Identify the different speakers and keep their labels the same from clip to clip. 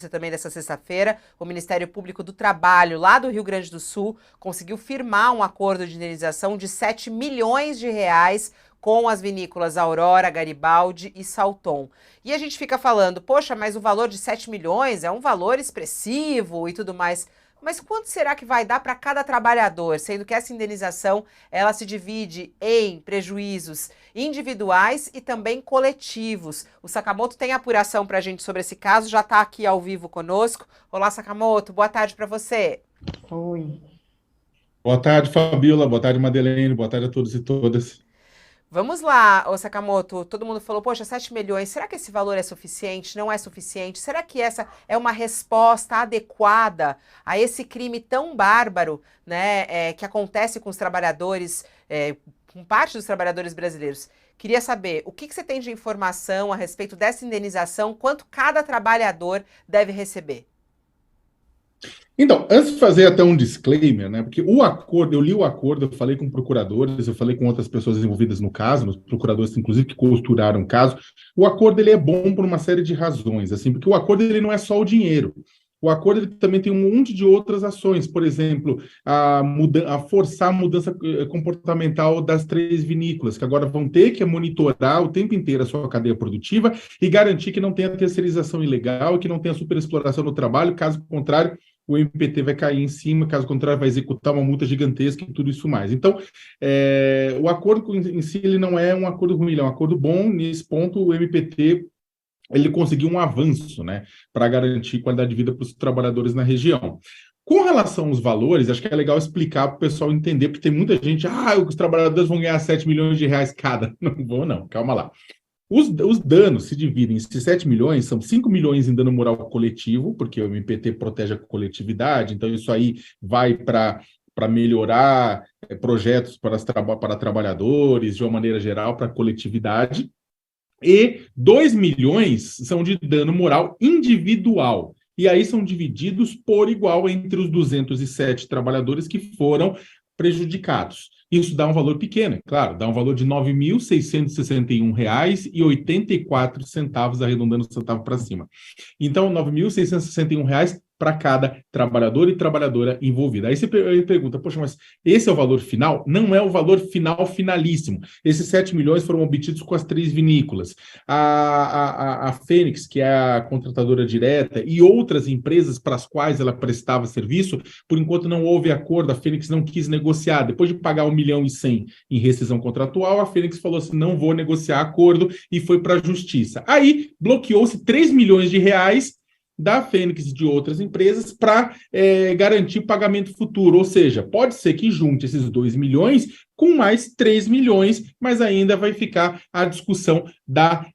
Speaker 1: também dessa sexta-feira, o Ministério Público do Trabalho, lá do Rio Grande do Sul, conseguiu firmar um acordo de indenização de 7 milhões de reais com as vinícolas Aurora, Garibaldi e Salton. E a gente fica falando, poxa, mas o valor de 7 milhões é um valor expressivo e tudo mais. Mas quanto será que vai dar para cada trabalhador, sendo que essa indenização ela se divide em prejuízos individuais e também coletivos? O Sakamoto tem apuração para a gente sobre esse caso, já está aqui ao vivo conosco. Olá, Sakamoto, boa tarde para você.
Speaker 2: Oi.
Speaker 3: Boa tarde, Fabiola. Boa tarde, Madeleine. Boa tarde a todos e todas.
Speaker 1: Vamos lá, ô Sakamoto, todo mundo falou, poxa, 7 milhões, será que esse valor é suficiente? Não é suficiente? Será que essa é uma resposta adequada a esse crime tão bárbaro, né, que acontece com os trabalhadores, com parte dos trabalhadores brasileiros? Queria saber, o que você tem de informação a respeito dessa indenização, quanto cada trabalhador deve receber?
Speaker 3: Então, antes de fazer até um disclaimer, né? Porque o acordo, eu li o acordo, eu falei com procuradores, eu falei com outras pessoas envolvidas no caso, os procuradores, inclusive, que costuraram o caso. O acordo ele é bom por uma série de razões, assim, porque o acordo ele não é só o dinheiro. O acordo ele também tem um monte de outras ações, por exemplo, a forçar a mudança comportamental das 3 vinícolas, que agora vão ter que monitorar o tempo inteiro a sua cadeia produtiva e garantir que não tenha terceirização ilegal, que não tenha superexploração no trabalho, caso contrário, o MPT vai cair em cima, caso contrário, vai executar uma multa gigantesca e tudo isso mais. Então, o acordo em si ele não é um acordo ruim, ele é um acordo bom. Nesse ponto, o MPT ele conseguiu um avanço, né, para garantir qualidade de vida para os trabalhadores na região. Com relação aos valores, acho que é legal explicar para o pessoal entender, porque tem muita gente, os trabalhadores vão ganhar 7 milhões de reais cada. Não vão, não, calma lá. Os danos se dividem, esses 7 milhões, são 5 milhões em dano moral coletivo, porque o MPT protege a coletividade, então isso aí vai para melhorar projetos para trabalhadores, de uma maneira geral, para a coletividade, e 2 milhões são de dano moral individual, e aí são divididos por igual entre os 207 trabalhadores que foram prejudicados. Isso dá um valor pequeno, é claro, dá um valor de R$ 9.661,84, arredondando o centavo para cima. Então, R$ 9.661 para cada trabalhador e trabalhadora envolvida. Aí você pergunta, poxa, mas esse é o valor final? Não é o valor final finalíssimo. Esses 7 milhões foram obtidos com as 3 vinícolas. A Fênix, que é a contratadora direta, e outras empresas para as quais ela prestava serviço, por enquanto não houve acordo, a Fênix não quis negociar. Depois de pagar 1.100.000 em rescisão contratual, a Fênix falou assim, não vou negociar acordo, e foi para a justiça. Aí bloqueou-se 3 milhões de reais da Fênix e de outras empresas para garantir pagamento futuro, ou seja, pode ser que junte esses 2 milhões com mais 3 milhões, mas ainda vai ficar a discussão da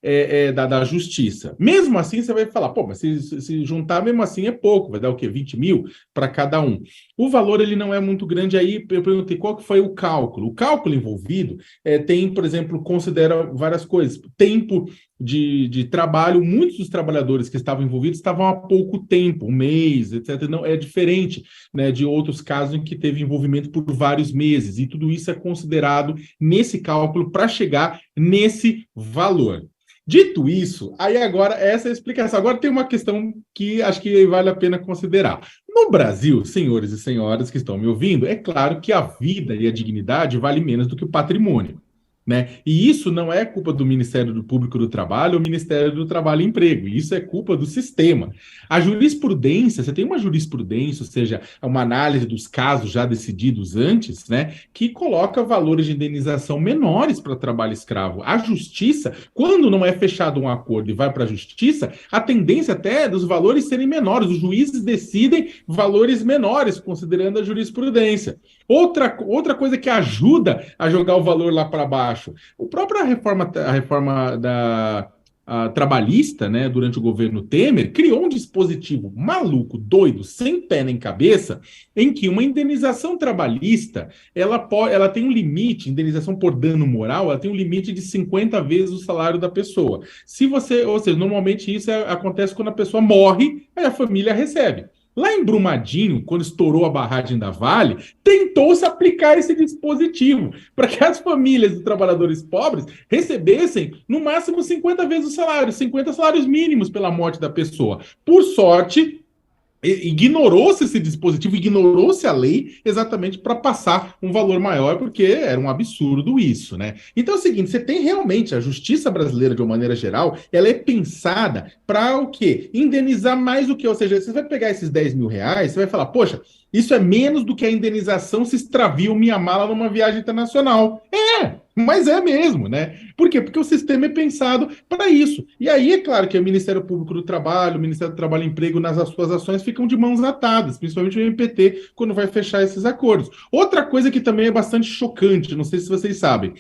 Speaker 3: justiça. Mesmo assim, você vai falar, pô, mas se juntar mesmo assim é pouco, vai dar o quê? 20 mil para cada um. O valor ele não é muito grande, aí eu perguntei qual que foi o cálculo. O cálculo envolvido tem, por exemplo, considera várias coisas. Tempo de trabalho, muitos dos trabalhadores que estavam envolvidos estavam há pouco tempo, um mês, etc. Não, é diferente, né, de outros casos em que teve envolvimento por vários meses, e tudo isso é considerado nesse cálculo para chegar nesse valor. Dito isso, aí agora essa é a explicação. Agora tem uma questão que acho que vale a pena considerar. No Brasil, senhores e senhoras que estão me ouvindo, é claro que a vida e a dignidade vale menos do que o patrimônio, né? E isso não é culpa do Ministério Público do Trabalho ou Ministério do Trabalho e Emprego, isso é culpa do sistema. A jurisprudência, você tem uma jurisprudência, ou seja, uma análise dos casos já decididos antes, né, que coloca valores de indenização menores para trabalho escravo. A justiça, quando não é fechado um acordo e vai para a justiça, a tendência até é dos valores serem menores, os juízes decidem valores menores, considerando a jurisprudência. Outra coisa que ajuda a jogar o valor lá para baixo, a reforma trabalhista, né, durante o governo Temer, criou um dispositivo maluco, doido, sem pé nem cabeça, em que uma indenização trabalhista, ela tem um limite, indenização por dano moral, ela tem um limite de 50 vezes o salário da pessoa. Ou seja, normalmente isso acontece quando a pessoa morre, aí a família recebe. Lá em Brumadinho, quando estourou a barragem da Vale, tentou-se aplicar esse dispositivo para que as famílias dos trabalhadores pobres recebessem no máximo 50 vezes o salário, 50 salários mínimos pela morte da pessoa. Por sorte, ignorou-se esse dispositivo, ignorou-se a lei exatamente para passar um valor maior, porque era um absurdo isso, né? Então é o seguinte, você tem realmente a justiça brasileira, de uma maneira geral, ela é pensada para o quê? Indenizar mais do que, ou seja, você vai pegar esses 10 mil reais, você vai falar, poxa, isso é menos do que a indenização se extravia minha mala numa viagem internacional. Mas é mesmo, né? Por quê? Porque o sistema é pensado para isso. E aí é claro que o Ministério Público do Trabalho, o Ministério do Trabalho e Emprego, nas suas ações, ficam de mãos atadas, principalmente o MPT, quando vai fechar esses acordos. Outra coisa que também é bastante chocante, não sei se vocês sabem,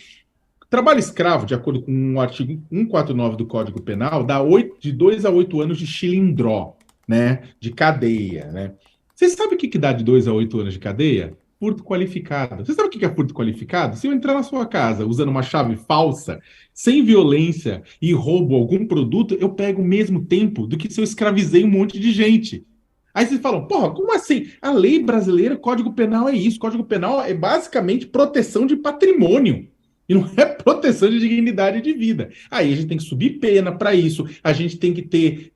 Speaker 3: trabalho escravo, de acordo com o artigo 149 do Código Penal, dá de 2 a 8 anos de chilindró, né? De cadeia, né? Vocês sabem o que dá de 2 a 8 anos de cadeia? Furto qualificado. Você sabe o que é furto qualificado? Se eu entrar na sua casa usando uma chave falsa, sem violência e roubo algum produto, eu pego o mesmo tempo do que se eu escravizei um monte de gente. Aí vocês falam, porra, como assim? A lei brasileira, Código Penal é isso. Código Penal é basicamente proteção de patrimônio. E não é proteção de dignidade de vida. Aí a gente tem que subir pena para isso, a gente tem que ter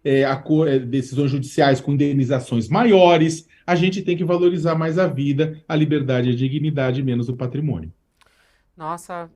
Speaker 3: decisões judiciais com indenizações maiores, a gente tem que valorizar mais a vida, a liberdade e a dignidade, menos o patrimônio.
Speaker 1: Nossa,